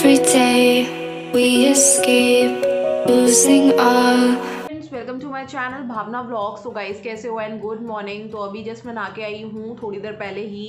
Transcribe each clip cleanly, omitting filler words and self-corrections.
Every day we escape losing our welcome to my channel Bhavna vlogs. तो guys कैसे हो and good morning. तो अभी जस्ट मैं नहा के आई हूँ थोड़ी देर पहले ही।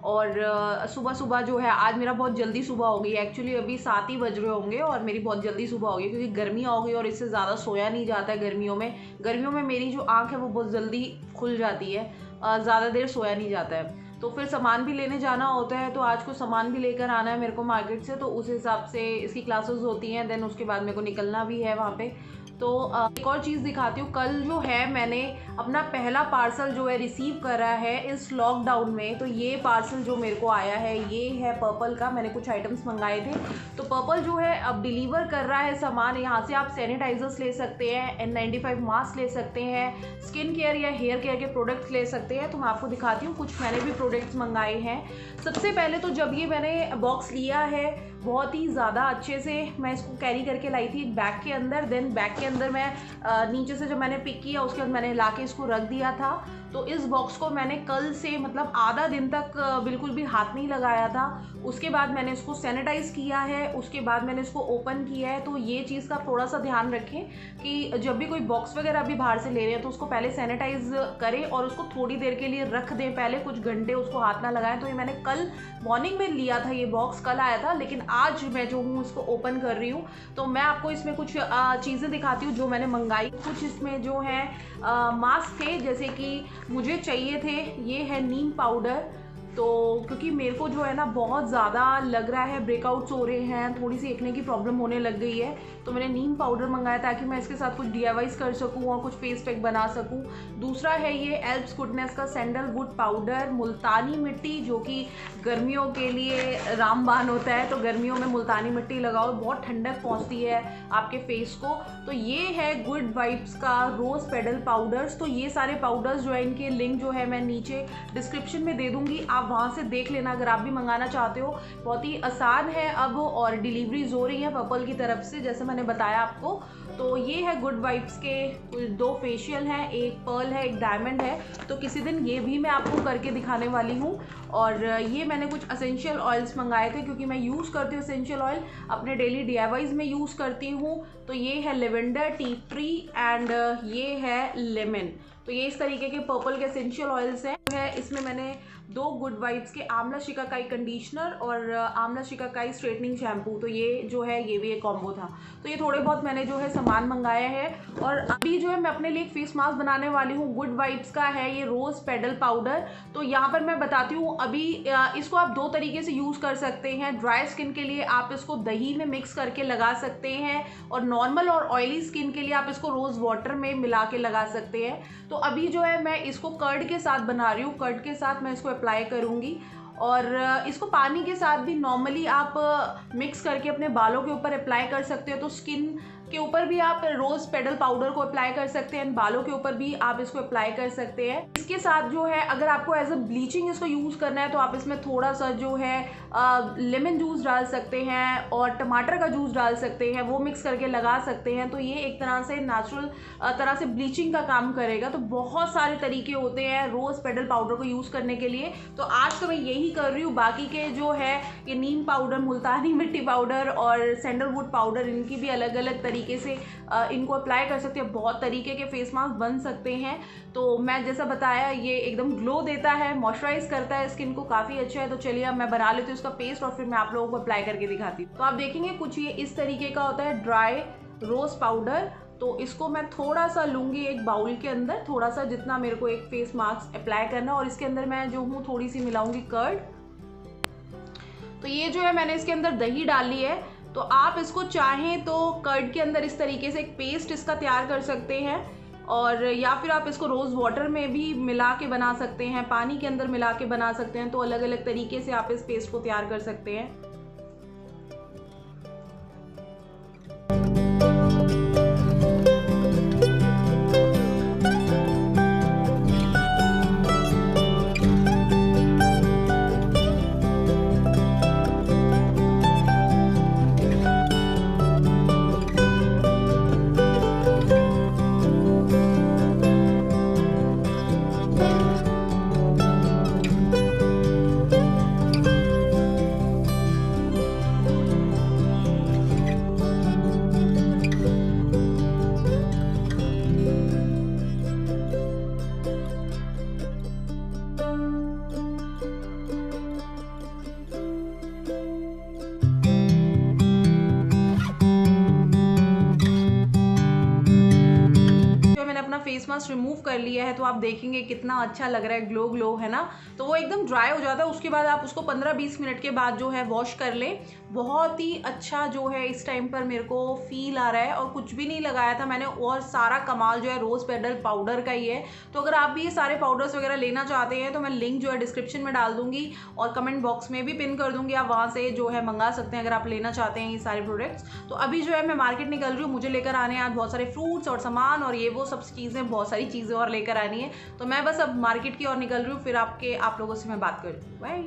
और सुबह सुबह जो है आज मेरा बहुत जल्दी सुबह हो गई। एक्चुअली अभी 7 ही बज रहे होंगे और मेरी बहुत जल्दी सुबह हो गई क्योंकि गर्मी हो गई और इससे ज़्यादा सोया नहीं जाता है। गर्मियों में मेरी जो आँख है वो बहुत जल्दी खुल जाती है, ज़्यादा देर सोया नहीं जाता है। तो फिर सामान भी लेने जाना होता है, तो आज कुछ सामान भी लेकर आना है मेरे को मार्केट से, तो उस हिसाब से इसकी क्लासेस होती हैं। देन उसके बाद मेरे को निकलना भी है वहाँ पे। तो एक और चीज़ दिखाती हूँ। कल जो है मैंने अपना पहला पार्सल जो है रिसीव करा है इस लॉकडाउन में। तो ये पार्सल जो मेरे को आया है ये है पर्पल का। मैंने कुछ आइटम्स मंगाए थे, तो पर्पल जो है अब डिलीवर कर रहा है सामान। यहाँ से आप सैनिटाइजर्स ले सकते हैं, N95 मास्क ले सकते हैं, स्किन केयर या हेयर केयर के प्रोडक्ट्स ले सकते हैं। तो मैं आपको दिखाती हूँ, कुछ मैंने भी प्रोडक्ट्स मंगाए हैं। सबसे पहले तो जब ये मैंने बॉक्स लिया है बहुत ही ज़्यादा अच्छे से मैं इसको कैरी करके लाई थी बैग के अंदर। देन बैग के अंदर मैं नीचे से जब मैंने पिक किया उसके बाद मैंने लाके इसको रख दिया था। तो इस बॉक्स को मैंने कल से मतलब आधा दिन तक बिल्कुल भी हाथ नहीं लगाया था। उसके बाद मैंने इसको सैनिटाइज़ किया है, उसके बाद मैंने इसको ओपन किया है। तो ये चीज़ का थोड़ा सा ध्यान रखें कि जब भी कोई बॉक्स वगैरह भी बाहर से ले रहे हैं तो उसको पहले सैनिटाइज़ करें और उसको थोड़ी देर के लिए रख दें, पहले कुछ घंटे उसको हाथ ना लगाएं। तो ये मैंने कल मॉर्निंग में लिया था, ये बॉक्स कल आया था, लेकिन आज मैं जो हूँ इसको ओपन कर रही हूँ। तो मैं आपको इसमें कुछ चीज़ें दिखाती हूँ जो मैंने मंगाई। कुछ इसमें जो है मास्क थे, जैसे कि मुझे चाहिए थे, ये है नीम पाउडर। तो क्योंकि मेरे को जो है ना बहुत ज़्यादा लग रहा है, ब्रेकआउट्स हो रहे हैं, थोड़ी सी एक्ने की प्रॉब्लम होने लग गई है, तो मैंने नीम पाउडर मंगाया ताकि मैं इसके साथ कुछ DIYs कर सकूं और कुछ फेस पैक बना सकूं। दूसरा है ये एल्प्स गुडनेस का सैंडलवुड पाउडर, मुल्तानी मिट्टी, जो कि गर्मियों के लिए रामबाण होता है। तो गर्मियों में मुल्तानी मिट्टी लगाओ, बहुत ठंडक पहुँचती है आपके फेस को। तो ये है गुड वाइब्स का रोज़ पेडल पाउडर्स। तो ये सारे पाउडर्स जो है इनके लिंक जो है मैं नीचे डिस्क्रिप्शन में दे दूँगी, आप वहाँ से देख लेना अगर आप भी मंगाना चाहते हो। बहुत ही आसान है अब और डिलीवरीज हो रही है पर्पल की तरफ से, जैसे मैंने बताया आपको। तो ये है गुड वाइब्स के 2 फेशियल हैं, एक पर्ल है, एक डायमंड है। तो किसी दिन ये भी मैं आपको करके दिखाने वाली हूँ। और ये मैंने कुछ एसेंशियल ऑयल्स मंगाए थे क्योंकि मैं यूज़ करती हूँ एसेंशियल ऑयल, अपने डेली DIYs में यूज़ करती हूँ। तो ये है लेवेंडर, टी ट्री एंड ये है लेमन। तो ये इस तरीके के पर्पल के एसेंशियल ऑयल्स हैं। इसमें मैंने 2 गुड वाइब्स के आंवला शिकाकाई कंडीशनर और आंवला शिकाकाई स्ट्रेटनिंग शैम्पू, तो ये जो है ये भी एक कॉम्बो था। तो ये थोड़े बहुत मैंने जो है सामान मंगाया है। और अभी जो है मैं अपने लिए एक फेस मास्क बनाने वाली हूँ। गुड वाइब्स का है ये रोज़ पेडल पाउडर। तो यहाँ पर मैं बताती हूँ, अभी इसको आप 2 तरीके से यूज़ कर सकते हैं। ड्राई स्किन के लिए आप इसको दही में मिक्स करके लगा सकते हैं, और नॉर्मल और ऑयली स्किन के लिए आप इसको रोज़ वाटर में मिला के लगा सकते हैं। तो अभी जो है मैं इसको कर्ड के साथ बना रही हूँ, कर्ड के साथ मैं इसको अप्लाई करूँगी। और इसको पानी के साथ भी नॉर्मली आप मिक्स करके अपने बालों के ऊपर अप्लाई कर सकते हो। तो स्किन के ऊपर भी आप रोज़ पेडल पाउडर को अप्लाई कर सकते हैं, बालों के ऊपर भी आप इसको अप्लाई कर सकते हैं। इसके साथ जो है अगर आपको एज अ ब्लीचिंग इसको यूज़ करना है तो आप इसमें थोड़ा सा जो है लेमन जूस डाल सकते हैं और टमाटर का जूस डाल सकते हैं, वो मिक्स करके लगा सकते हैं। तो ये एक तरह से नेचुरल तरह से ब्लीचिंग का काम करेगा। तो बहुत सारे तरीके होते हैं रोज़ पेडल पाउडर को यूज़ करने के लिए। तो आज तो मैं यही कर रही हूँ। बाकी के जो है ये नीम पाउडर, मुल्तानी मिट्टी पाउडर और सैंडलवुड पाउडर, इनकी भी अलग अलग तरीके से इनको अप्लाई कर सकते हैं। बहुत तरीके के फेस मास्क बन सकते हैं। तो मैं जैसा बताया ये एकदम ग्लो देता है, मॉइस्चराइज करता है स्किन को, काफ़ी अच्छा है। तो चलिए अब मैं बना लेती हूँ इसका पेस्ट और फिर मैं आप लोगों को अप्लाई करके दिखाती हूँ। तो आप देखेंगे कुछ ये इस तरीके का होता है ड्राई रोज़ पाउडर। तो इसको मैं थोड़ा सा लूँगी एक बाउल के अंदर, थोड़ा सा जितना मेरे को एक फेस मास्क अप्लाई करना, और इसके अंदर मैं जो हूँ थोड़ी सी मिलाऊंगी कर्ड। तो ये जो है मैंने इसके अंदर दही डाली है। तो आप इसको चाहें तो कर्ड के अंदर इस तरीके से एक पेस्ट इसका तैयार कर सकते हैं, और या फिर आप इसको रोज़ वाटर में भी मिला के बना सकते हैं, पानी के अंदर मिला के बना सकते हैं। तो अलग अलग तरीके से आप इस पेस्ट को तैयार कर सकते हैं। ऑलमोस्ट रिमूव कर लिया है, तो आप देखेंगे कितना अच्छा लग रहा है, ग्लो ग्लो है ना। तो वो एकदम ड्राई हो जाता है, उसके बाद आप उसको 15-20 मिनट के बाद जो है वॉश कर लें। बहुत ही अच्छा जो है इस टाइम पर मेरे को फील आ रहा है, और कुछ भी नहीं लगाया था मैंने, और सारा कमाल जो है रोज़ पेडल पाउडर का ही है। तो अगर आप भी ये सारे पाउडर्स वगैरह लेना चाहते हैं तो मैं लिंक जो है डिस्क्रिप्शन में डाल दूंगी और कमेंट बॉक्स में भी पिन कर दूंगी, आप वहाँ से जो है मंगा सकते हैं अगर आप लेना चाहते हैं ये सारे प्रोडक्ट्स। तो अभी जो है मैं मार्केट निकल रही हूँ, मुझे लेकर आने हैं आज बहुत सारे फ्रूट्स और सामान और ये वो सब चीज़ें, बहुत सारी चीज़ें और लेकर आनी है। तो मैं बस अब मार्केट की ओर निकल रही हूँ, फिर आप लोगों से मैं बात करती हूँ। बाय।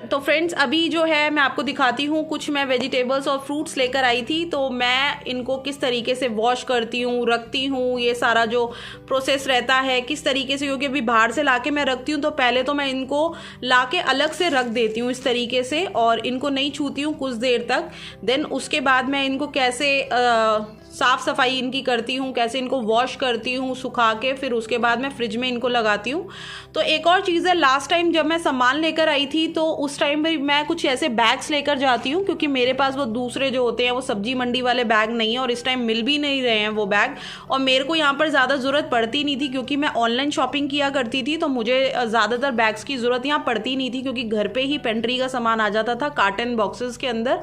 तो फ्रेंड्स अभी जो है मैं आपको दिखाती हूँ, कुछ मैं वेजिटेबल्स और फ्रूट्स लेकर आई थी, तो मैं इनको किस तरीके से वॉश करती हूँ, रखती हूँ, ये सारा जो प्रोसेस रहता है किस तरीके से, क्योंकि अभी बाहर से लाके मैं रखती हूँ तो पहले तो मैं इनको लाके अलग से रख देती हूँ इस तरीके से, और इनको नहीं छूती हूँ कुछ देर तक। देन उसके बाद मैं इनको कैसे साफ़ सफाई इनकी करती हूँ, कैसे इनको वॉश करती हूँ सुखा के, फिर उसके बाद मैं फ्रिज में इनको लगाती हूँ। तो एक और चीज़ है, लास्ट टाइम जब मैं सामान लेकर आई थी तो उस टाइम पर मैं कुछ ऐसे बैग्स लेकर जाती हूँ, क्योंकि मेरे पास वो दूसरे जो होते हैं वो सब्जी मंडी वाले बैग नहीं है, और इस टाइम मिल भी नहीं रहे हैं वो बैग, और मेरे को यहाँ पर ज़्यादा ज़रूरत पड़ती नहीं थी क्योंकि मैं ऑनलाइन शॉपिंग किया करती थी, तो मुझे ज़्यादातर बैग्स की ज़रूरत यहाँ पड़ती नहीं थी क्योंकि घर पर ही पेंट्री का सामान आ जाता था कार्टन बॉक्सेस के अंदर,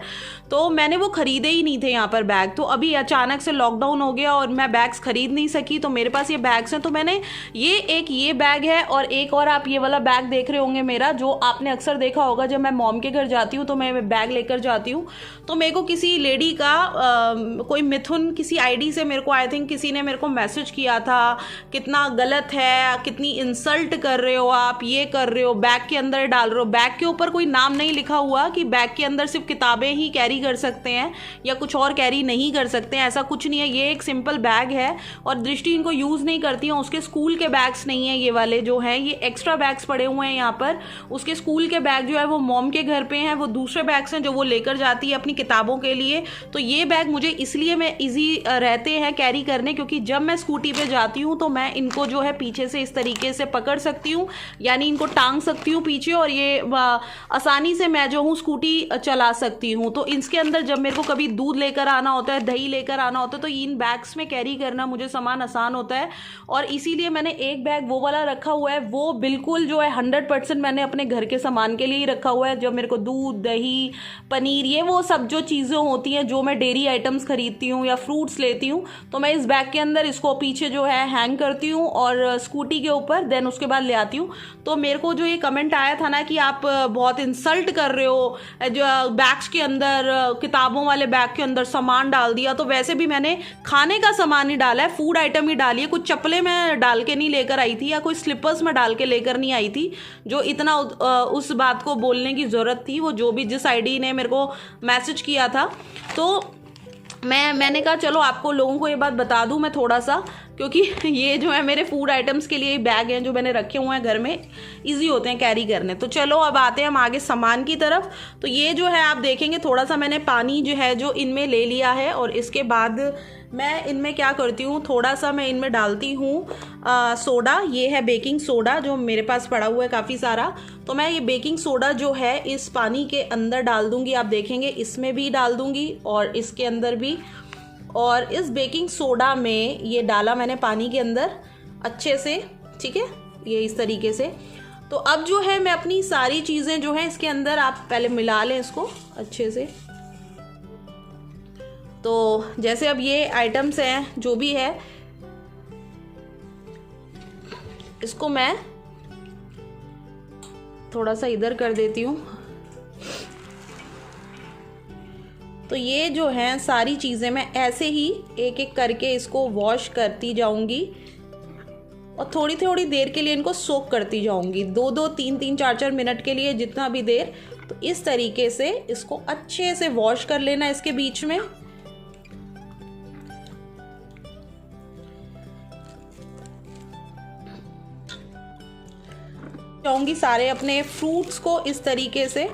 तो मैंने वो ख़रीदे ही नहीं थे यहाँ पर बैग। तो अभी अचानक से लॉकडाउन हो गया और मैं बैग्स खरीद नहीं सकी, तो मेरे पास ये बैग्स हैं, तो मैंने ये बैग है, और एक और आप ये वाला बैग देख रहे होंगे मेरा, जो आपने अक्सर देखा होगा जब मैं मॉम के घर जाती हूँ तो मैं बैग लेकर जाती हूँ। तो मेरे को किसी लेडी का कोई मिथुन किसी आईडी से मेरे को आई थिंक किसी ने मेरे को मैसेज किया था, कितना गलत है, कितनी इंसल्ट कर रहे हो आप, ये कर रहे हो, बैग के अंदर डाल रहे हो। बैग के ऊपर कोई नाम नहीं लिखा हुआ कि बैग के अंदर सिर्फ किताबें ही कैरी कर सकते हैं या कुछ और कैरी नहीं कर सकते हैं, ऐसा कुछ नहीं है। ये एक सिंपल बैग है और दृष्टि इनको यूज़ नहीं करती हैं, उसके स्कूल के बैग्स नहीं है ये वाले जो हैं, ये एक्स्ट्रा बैग्स पड़े हुए हैं यहाँ पर। उसके स्कूल के बैग जो है वो मॉम के घर पे हैं, वो दूसरे बैग्स हैं जो वो लेकर जाती है अपनी किताबों के लिए। तो ये बैग मुझे इसलिए मैं ईजी रहते हैं कैरी करने, क्योंकि जब मैं स्कूटी पे जाती हूँ तो मैं इनको जो है पीछे से इस तरीके से पकड़ सकती हूँ, यानी इनको टांग सकती हूँ पीछे, और ये आसानी से मैं जो हूँ स्कूटी चला सकती हूँ। तो इसके अंदर जब मेरे को कभी दूध लेकर आना होता है, दही लेकर आना होता है, तो इन बैग्स में कैरी करना मुझे सामान आसान होता है, और इसीलिए मैंने एक बैग वो वाला रखा हुआ है, वो बिल्कुल जो है 100% मैंने अपने घर के सामान के लिए ही रखा हुआ है। जब मेरे को दूध, दही, पनीर, ये वो सब जो चीज़ें होती हैं, जो मैं डेयरी आइटम्स खरीदती हूँ या फ्रूट्स लेती हूँ, तो मैं इस बैग के अंदर इसको पीछे जो है हैंग करती हूँ और स्कूटी के ऊपर, देन उसके बाद ले आती हूँ। तो मेरे को जो ये कमेंट आया था ना कि आप बहुत इंसल्ट कर रहे हो, जो बैग्स के अंदर, किताबों वाले बैग के अंदर सामान डाल दिया, तो वैसे भी मैंने खाने का सामान ही डाला है, फूड आइटम ही डाली है, कुछ चप्पलें मैं डाल के नहीं लेकर आई थी या कोई स्लीपर्स में डाल के लेकर नहीं आई थी, जो इतना उस बात को बोलने की ज़रूरत थी, वो जो भी जिस आईडी ने मेरे को मैसेज किया था। तो मैंने कहा चलो आपको लोगों को ये बात बता दूं मैं थोड़ा सा, क्योंकि ये जो है मेरे फूड आइटम्स के लिए बैग हैं जो मैंने रखे हुए हैं घर में, इजी होते हैं कैरी करने। तो चलो अब आते हैं हम आगे सामान की तरफ। तो ये जो है आप देखेंगे थोड़ा सा मैंने पानी जो है जो इनमें ले लिया है, और इसके बाद मैं इनमें क्या करती हूँ, थोड़ा सा मैं इनमें डालती हूँ सोडा। ये है बेकिंग सोडा जो मेरे पास पड़ा हुआ है काफ़ी सारा, तो मैं ये बेकिंग सोडा जो है इस पानी के अंदर डाल दूँगी। आप देखेंगे इसमें भी डाल दूँगी और इसके अंदर भी, और इस बेकिंग सोडा में ये डाला मैंने पानी के अंदर अच्छे से, ठीक है, ये इस तरीके से। तो अब जो है मैं अपनी सारी चीज़ें जो हैं इसके अंदर, आप पहले मिला लें इसको अच्छे से। तो जैसे अब ये आइटम्स हैं जो भी है, इसको मैं थोड़ा सा इधर कर देती हूँ। तो ये जो हैं सारी चीज़ें मैं ऐसे ही एक एक करके इसको वॉश करती जाऊंगी और थोड़ी थोड़ी देर के लिए इनको सोक करती जाऊंगी, 2-2, 3-3, 4-4 मिनट के लिए, जितना भी देर। तो इस तरीके से इसको अच्छे से वॉश कर लेना इसके बीच में। जाऊंगी सारे अपने फ्रूट्स को इस तरीके से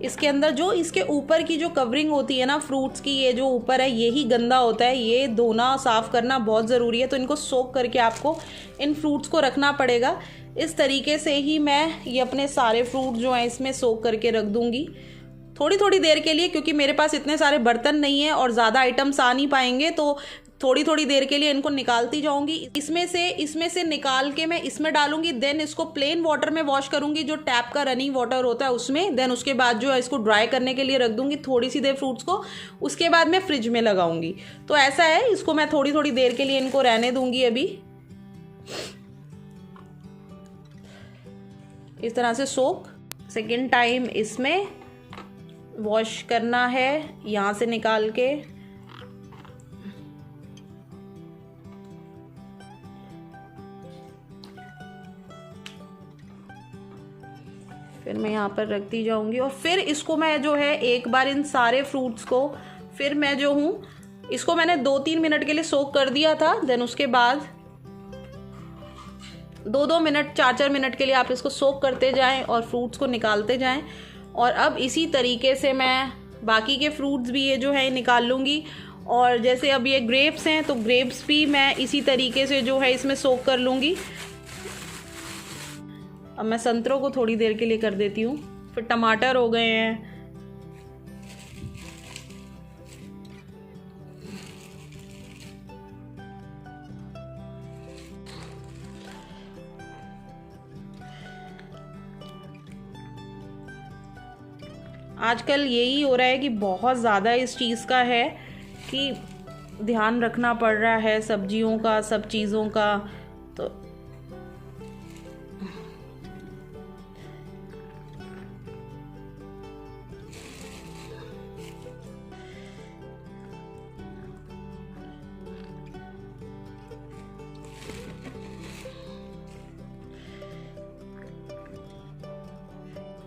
इसके अंदर, जो इसके ऊपर की जो कवरिंग होती है ना फ्रूट्स की, ये जो ऊपर है यही गंदा होता है, ये धोना साफ़ करना बहुत ज़रूरी है। तो इनको सोक करके आपको इन फ्रूट्स को रखना पड़ेगा। इस तरीके से ही मैं ये अपने सारे फ्रूट जो हैं इसमें सोक करके रख दूँगी थोड़ी थोड़ी देर के लिए, क्योंकि मेरे पास इतने सारे बर्तन नहीं है और ज़्यादा आइटम्स आ नहीं पाएंगे, तो थोड़ी थोड़ी देर के लिए इनको निकालती जाऊंगी। इसमें से निकाल के मैं इसमें डालूंगी, देन इसको प्लेन वाटर में वॉश करूंगी, जो टैप का रनिंग वाटर होता है उसमें। देन उसके बाद जो है इसको ड्राई करने के लिए रख दूंगी थोड़ी सी देर फ्रूट्स को, उसके बाद मैं फ्रिज में लगाऊंगी। तो ऐसा है, इसको मैं थोड़ी थोड़ी देर के लिए इनको रहने दूंगी। अभी इस तरह से सोक, सेकेंड टाइम इसमें वॉश करना है यहाँ से निकाल के। फिर मैं यहाँ पर रखती जाऊंगी और फिर इसको मैं जो है एक बार इन सारे फ्रूट्स को फिर मैं जो हूँ इसको मैंने 2-3 मिनट के लिए सोक कर दिया था। देन उसके बाद 2-2 मिनट 4-4 मिनट के लिए आप इसको सोक करते जाएं और फ्रूट्स को निकालते जाएं। और अब इसी तरीके से मैं बाकी के फ्रूट्स भी ये जो है निकाल लूँगी। और जैसे अब ये ग्रेप्स हैं तो ग्रेप्स भी मैं इसी तरीके से जो है इसमें सोक कर लूँगी। अब मैं संतरों को थोड़ी देर के लिए कर देती हूँ। फिर टमाटर हो गए हैं, आजकल यही हो रहा है कि बहुत ज़्यादा इस चीज़ का है कि ध्यान रखना पड़ रहा है सब्जियों का, सब चीज़ों का। तो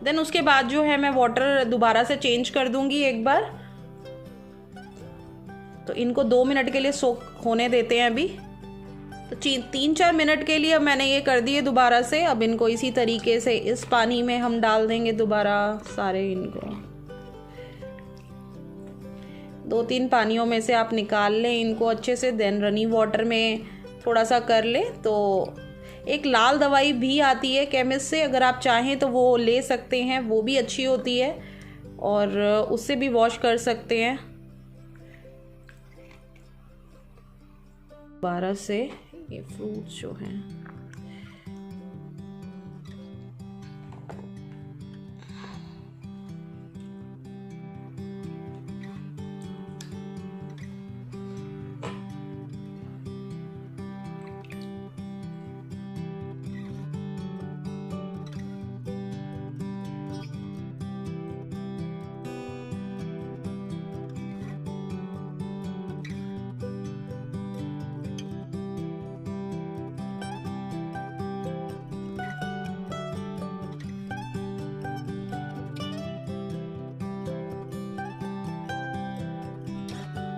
देन उसके बाद जो है मैं वाटर दोबारा से चेंज कर दूंगी एक बार। तो इनको 2 मिनट के लिए सोक होने देते हैं अभी। तो 3-4 मिनट के लिए अब मैंने ये कर दिए दोबारा से। अब इनको इसी तरीके से इस पानी में हम डाल देंगे दोबारा सारे। इनको 2-3 पानियों में से आप निकाल लें इनको अच्छे से। देन रनी वाटर में थोड़ा सा कर लें। तो एक लाल दवाई भी आती है केमिस्ट से, अगर आप चाहें तो वो ले सकते हैं, वो भी अच्छी होती है और उससे भी वॉश कर सकते हैं। दोबारा से ये फ्रूट्स जो हैं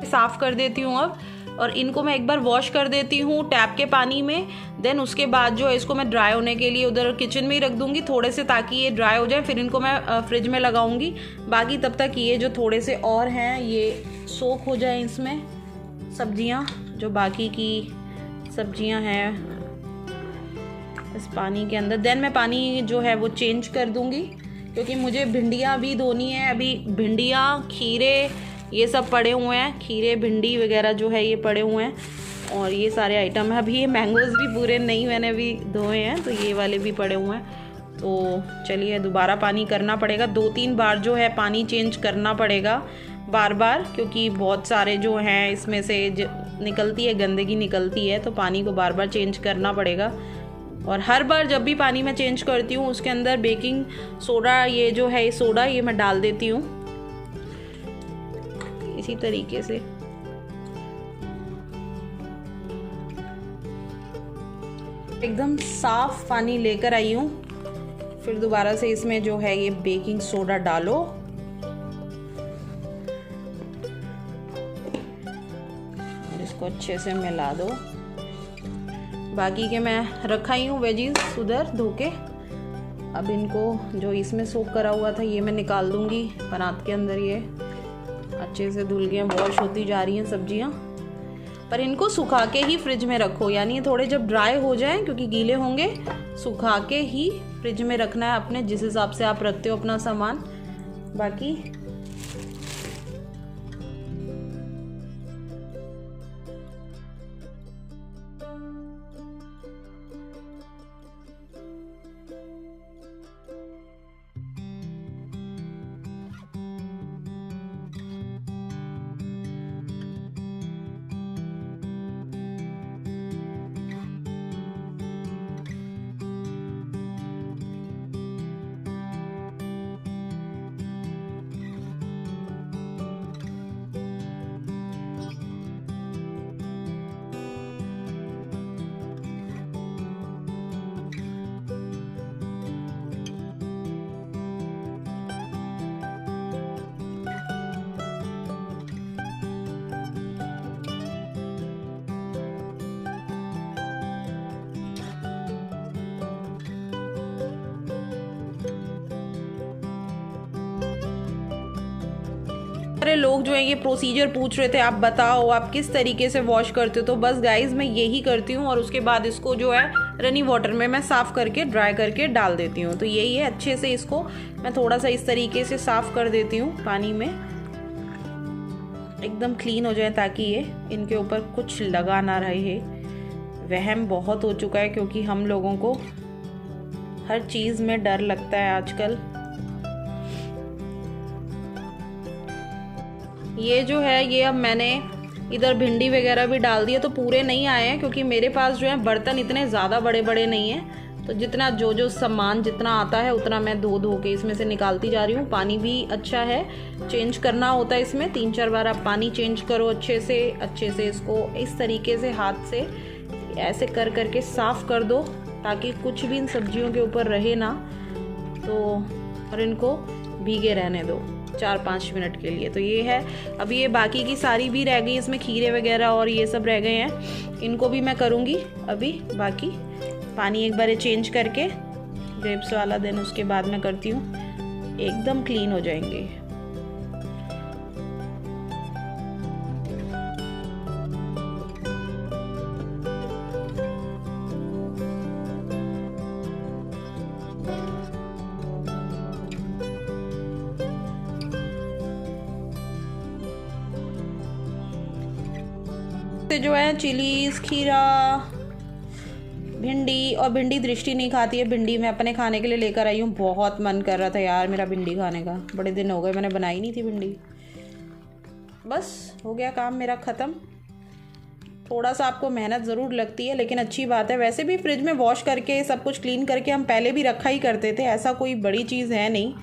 साफ़ कर देती हूँ अब। और इनको मैं एक बार वॉश कर देती हूँ टैप के पानी में। देन उसके बाद जो है इसको मैं ड्राई होने के लिए उधर किचन में ही रख दूँगी थोड़े से, ताकि ये ड्राई हो जाए। फिर इनको मैं फ्रिज में लगाऊँगी। बाकी तब तक ये जो थोड़े से और हैं ये सोक हो जाए इसमें सब्जियाँ, जो बाकी की सब्जियाँ हैं इस पानी के अंदर। देन मैं पानी जो है वो चेंज कर दूँगी, क्योंकि मुझे भिंडियाँ भी धोनी है। अभी भिंडियाँ, खीरे, ये सब पड़े हुए हैं। खीरे, भिंडी वगैरह जो है ये पड़े हुए हैं और ये सारे आइटम है। अभी ये मैंगोज़ भी पूरे नहीं मैंने अभी धोए हैं, तो ये वाले भी पड़े हुए हैं। तो चलिए दोबारा पानी करना पड़ेगा। 2-3 बार जो है पानी चेंज करना पड़ेगा बार बार, क्योंकि बहुत सारे जो हैं इसमें से निकलती है, गंदगी निकलती है, तो पानी को बार बार चेंज करना पड़ेगा। और हर बार जब भी पानी मैं चेंज करती हूँ उसके अंदर बेकिंग सोडा, ये जो है सोडा, ये मैं डाल देती हूँ इसी तरीके से। एकदम साफ पानी लेकर आई हूँ। फिर दोबारा से इसमें जो है ये बेकिंग सोडा डालो और इसको अच्छे से मिला दो। बाकी के मैं रखा ही हूँ वेजीज उधर धो के। अब इनको जो इसमें सोक करा हुआ था ये मैं निकाल दूंगी परात के अंदर। ये अच्छे से धुल गए, वॉश होती जा रही हैं सब्जियां। पर इनको सुखा के ही फ्रिज में रखो, यानी थोड़े जब ड्राई हो जाएं, क्योंकि गीले होंगे, सुखा के ही फ्रिज में रखना है अपने, जिस हिसाब से आप रखते हो अपना सामान। बाकी सारे लोग जो हैं ये प्रोसीजर पूछ रहे थे, आप बताओ आप किस तरीके से वॉश करते हो। तो बस गाइज मैं यही करती हूँ और उसके बाद इसको जो है रनी वाटर में मैं साफ़ करके ड्राई करके डाल देती हूँ। तो यही है, अच्छे से इसको मैं थोड़ा सा इस तरीके से साफ़ कर देती हूँ पानी में, एकदम क्लीन हो जाए ताकि ये इनके ऊपर कुछ लगा ना रहे। वहम बहुत हो चुका है क्योंकि हम लोगों को हर चीज़ में डर लगता है आजकल। ये जो है ये अब मैंने इधर भिंडी वगैरह भी डाल दिया, तो पूरे नहीं आए हैं क्योंकि मेरे पास जो है बर्तन इतने ज़्यादा बड़े बड़े नहीं हैं। तो जितना जो सामान जितना आता है उतना मैं धो के इसमें से निकालती जा रही हूँ। पानी भी अच्छा है, चेंज करना होता है इसमें, 3-4 बार आप पानी चेंज करो अच्छे से इसको इस तरीके से हाथ से ऐसे करके साफ़ कर दो ताकि कुछ भी इन सब्जियों के ऊपर रहे ना। तो और इनको भीगे रहने दो 4-5 मिनट के लिए। तो ये है, अभी ये बाकी की सारी भी रह गई, इसमें खीरे वगैरह और ये सब रह गए हैं, इनको भी मैं करूँगी अभी। बाकी पानी एक बार चेंज करके ग्रेप्स वाला दिन उसके बाद मैं करती हूँ, एकदम क्लीन हो जाएंगे। जो है चिलीज, खीरा, भिंडी, और भिंडी दृष्टि नहीं खाती है, भिंडी मैं अपने खाने के लिए लेकर आई हूँ। बहुत मन कर रहा था यार मेरा भिंडी खाने का, बड़े दिन हो गए मैंने बनाई नहीं थी भिंडी। बस हो गया काम मेरा ख़त्म। थोड़ा सा आपको मेहनत ज़रूर लगती है लेकिन अच्छी बात है। वैसे भी फ्रिज में वॉश करके सब कुछ क्लीन करके हम पहले भी रखा ही करते थे, ऐसा कोई बड़ी चीज़ है नहीं।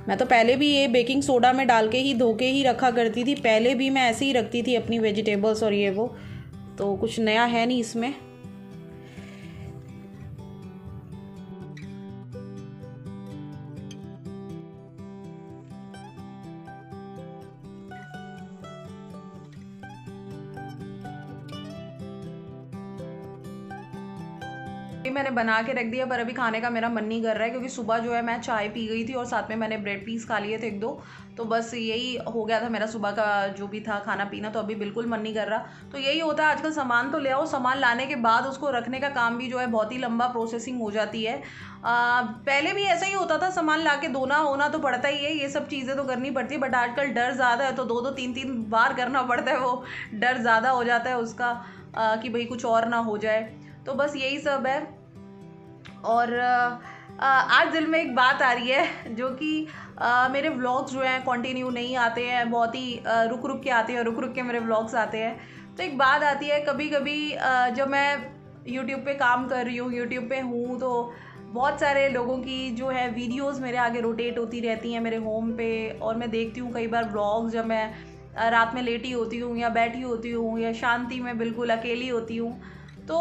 मैं तो पहले भी ये बेकिंग सोडा में डाल के ही धो के ही रखा करती थी, पहले भी मैं ऐसे ही रखती थी अपनी वेजिटेबल्स और ये वो, तो कुछ नया है नहीं इसमें। मैंने बना के रख दिया पर अभी खाने का मेरा मन नहीं कर रहा है क्योंकि सुबह जो है मैं चाय पी गई थी और साथ में मैंने ब्रेड पीस खा लिए थे 1-2, तो बस यही हो गया था मेरा सुबह का जो भी था खाना पीना। तो अभी बिल्कुल मन नहीं कर रहा। तो यही होता है आजकल, सामान तो ले आओ, सामान लाने के बाद उसको रखने का काम भी जो है बहुत ही लंबा प्रोसेसिंग हो जाती है। पहले भी ऐसा ही होता था, सामान ला के धोना होना तो पड़ता ही है, ये सब चीज़ें तो करनी पड़ती है। बट आजकल डर ज़्यादा है तो 2-2 3-3 बार करना पड़ता है, वो डर ज़्यादा हो जाता है उसका कि भाई कुछ और ना हो जाए। तो बस यही सब है। और आज दिल में एक बात आ रही है जो कि मेरे व्लॉग्स जो हैं कंटिन्यू नहीं आते हैं, बहुत ही रुक के आते हैं, रुक के मेरे व्लॉग्स आते हैं। तो एक बात आती है कभी कभी जब मैं यूट्यूब पे काम कर रही हूँ, यूट्यूब पे हूँ, तो बहुत सारे लोगों की जो है वीडियोस मेरे आगे रोटेट होती रहती हैं मेरे होम पे, और मैं देखती हूँ कई बार व्लॉग्स जब मैं रात में लेटी होती हूँ या बैठी होती हूँ या शांति में बिल्कुल अकेली होती हूँ। तो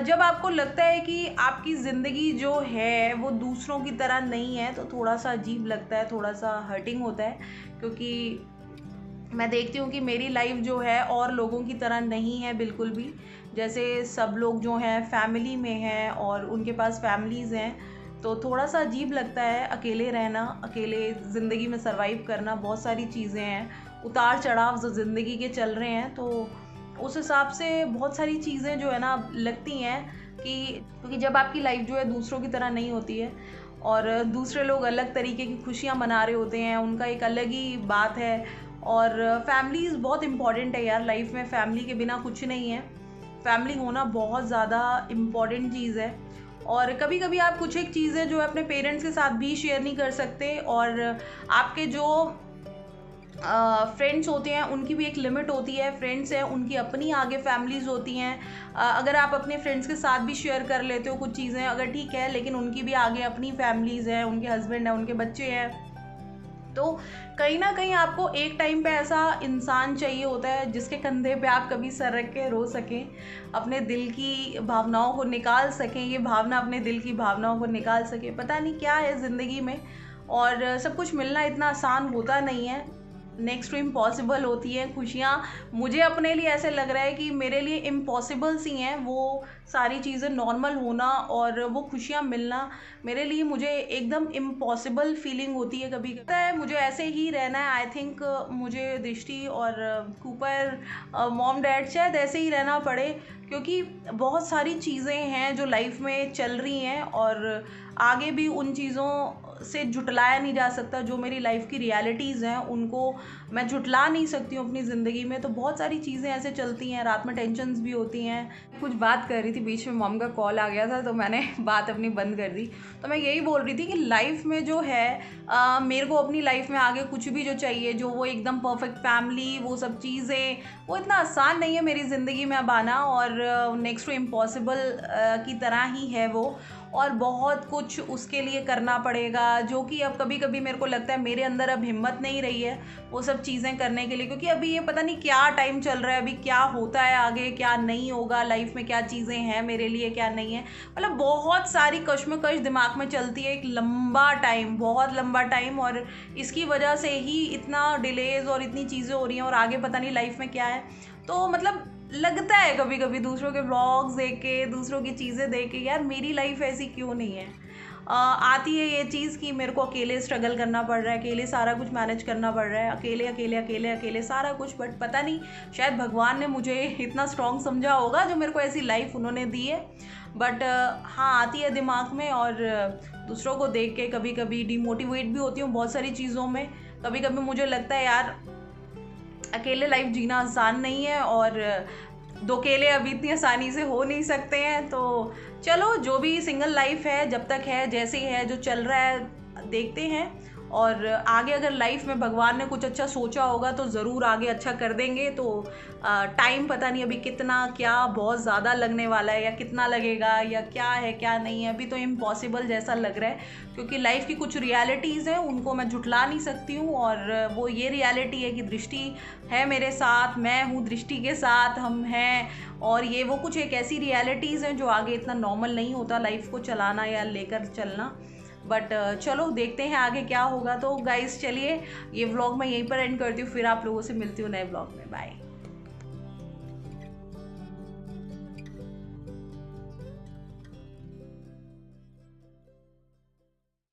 जब आपको लगता है कि आपकी ज़िंदगी जो है वो दूसरों की तरह नहीं है तो थोड़ा सा अजीब लगता है, थोड़ा सा हर्टिंग होता है, क्योंकि मैं देखती हूँ कि मेरी लाइफ जो है और लोगों की तरह नहीं है बिल्कुल भी। जैसे सब लोग जो हैं फैमिली में हैं और उनके पास फैमिलीज़ हैं, तो थोड़ा सा अजीब लगता है अकेले रहना, अकेले ज़िंदगी में सर्वाइव करना। बहुत सारी चीज़ें हैं, उतार चढ़ाव जो ज़िंदगी के चल रहे हैं, तो उस हिसाब से बहुत सारी चीज़ें जो है ना लगती हैं कि क्योंकि जब आपकी लाइफ जो है दूसरों की तरह नहीं होती है और दूसरे लोग अलग तरीके की खुशियाँ मना रहे होते हैं, उनका एक अलग ही बात है। और फैमिलीज़ बहुत इम्पॉर्टेंट है यार लाइफ में, फैमिली के बिना कुछ नहीं है, फैमिली होना बहुत ज़्यादा इम्पॉर्टेंट चीज़ है। और कभी कभी आप कुछ एक चीज़ें जो है अपने पेरेंट्स के साथ भी शेयर नहीं कर सकते, और आपके जो फ्रेंड्स होते हैं उनकी भी एक लिमिट होती है, फ्रेंड्स हैं उनकी अपनी आगे फैमिलीज़ होती हैं। अगर आप अपने फ्रेंड्स के साथ भी शेयर कर लेते हो कुछ चीज़ें अगर ठीक है, लेकिन उनकी भी आगे अपनी फैमिलीज़ हैं, उनके हस्बैंड हैं, उनके बच्चे हैं, तो कहीं ना कहीं आपको एक टाइम पे ऐसा इंसान चाहिए होता है जिसके कंधे पे आप कभी सर रख के रो सकें, अपने दिल की भावनाओं को निकाल सकें, ये भावना अपने दिल की भावनाओं को निकाल सके। पता नहीं क्या है ज़िंदगी में, और सब कुछ मिलना इतना आसान होता नहीं है। नेक्स्ट टू इम्पॉसिबल होती हैं खुशियाँ। मुझे अपने लिए ऐसे लग रहा है कि मेरे लिए इम्पॉसिबल सी हैं वो सारी चीज़ें नॉर्मल होना और वो खुशियाँ मिलना मेरे लिए मुझे एकदम इम्पॉसिबल फीलिंग होती है। कभी लगता है मुझे ऐसे ही रहना है। आई थिंक मुझे दृष्टि और कूपर मॉम डैड शायद ऐसे ही रहना पड़े, क्योंकि बहुत सारी चीज़ें हैं जो लाइफ में चल रही हैं और आगे भी उन चीज़ों से झुटलाया नहीं जा सकता। जो मेरी लाइफ की रियलिटीज़ हैं उनको मैं झुटला नहीं सकती हूँ अपनी ज़िंदगी में। तो बहुत सारी चीज़ें ऐसे चलती हैं, रात में टेंशन्स भी होती हैं। कुछ बात कर रही थी, बीच में मॉम का कॉल आ गया था तो मैंने बात अपनी बंद कर दी। तो मैं यही बोल रही थी कि लाइफ में जो है मेरे को अपनी लाइफ में आगे कुछ भी जो चाहिए, जो वो एकदम परफेक्ट फैमिली, वो सब चीज़ें, वो इतना आसान नहीं है मेरी ज़िंदगी में अब आना। और नेक्स्ट टू इम्पॉसिबल की तरह ही है वो, और बहुत कुछ उसके लिए करना पड़ेगा, जो कि अब कभी कभी मेरे को लगता है मेरे अंदर अब हिम्मत नहीं रही है वो सब चीज़ें करने के लिए। क्योंकि अभी ये पता नहीं क्या टाइम चल रहा है, अभी क्या होता है, आगे क्या नहीं होगा, लाइफ में क्या चीज़ें हैं मेरे लिए, क्या नहीं है। मतलब बहुत सारी कश्मकश दिमाग में चलती है एक लंबा टाइम, बहुत लंबा टाइम, और इसकी वजह से ही इतना डिलेज और इतनी चीज़ें हो रही हैं और आगे पता नहीं लाइफ में क्या है। तो मतलब लगता है कभी कभी दूसरों के व्लॉग्स देख के, दूसरों की चीज़ें देख के, यार मेरी लाइफ ऐसी क्यों नहीं है। आती है ये चीज़ कि मेरे को अकेले स्ट्रगल करना पड़ रहा है, अकेले सारा कुछ मैनेज करना पड़ रहा है, अकेले अकेले अकेले अकेले सारा कुछ। बट पता नहीं, शायद भगवान ने मुझे इतना स्ट्रॉन्ग समझा होगा जो मेरे को ऐसी लाइफ उन्होंने दी है। बट हाँ, आती है दिमाग में, और दूसरों को देख के कभी कभी डिमोटिवेट भी होती हूँ बहुत सारी चीज़ों में। कभी कभी मुझे लगता है यार अकेले लाइफ जीना आसान नहीं है, और दो अकेले अभी इतनी आसानी से हो नहीं सकते हैं। तो चलो, जो भी सिंगल लाइफ है, जब तक है, जैसे ही है, जो चल रहा है देखते हैं। और आगे अगर लाइफ में भगवान ने कुछ अच्छा सोचा होगा तो ज़रूर आगे अच्छा कर देंगे। तो टाइम पता नहीं अभी कितना, क्या बहुत ज़्यादा लगने वाला है, या कितना लगेगा, या क्या है क्या नहीं है, अभी तो इम्पॉसिबल जैसा लग रहा है। क्योंकि लाइफ की कुछ रियलिटीज़ हैं उनको मैं झुटला नहीं सकती हूँ, और वो ये रियलिटी है कि दृष्टि है मेरे साथ, मैं हूँ दृष्टि के साथ, हम हैं। और ये वो कुछ एक ऐसी रियलिटीज़ हैं जो आगे इतना नॉर्मल नहीं होता लाइफ को चलाना या लेकर चलना। बट चलो देखते हैं आगे क्या होगा। तो गाइस चलिए, ये व्लॉग मैं यहीं पर एंड करती हूँ, फिर आप लोगों से मिलती हूँ नए व्लॉग में। बाय।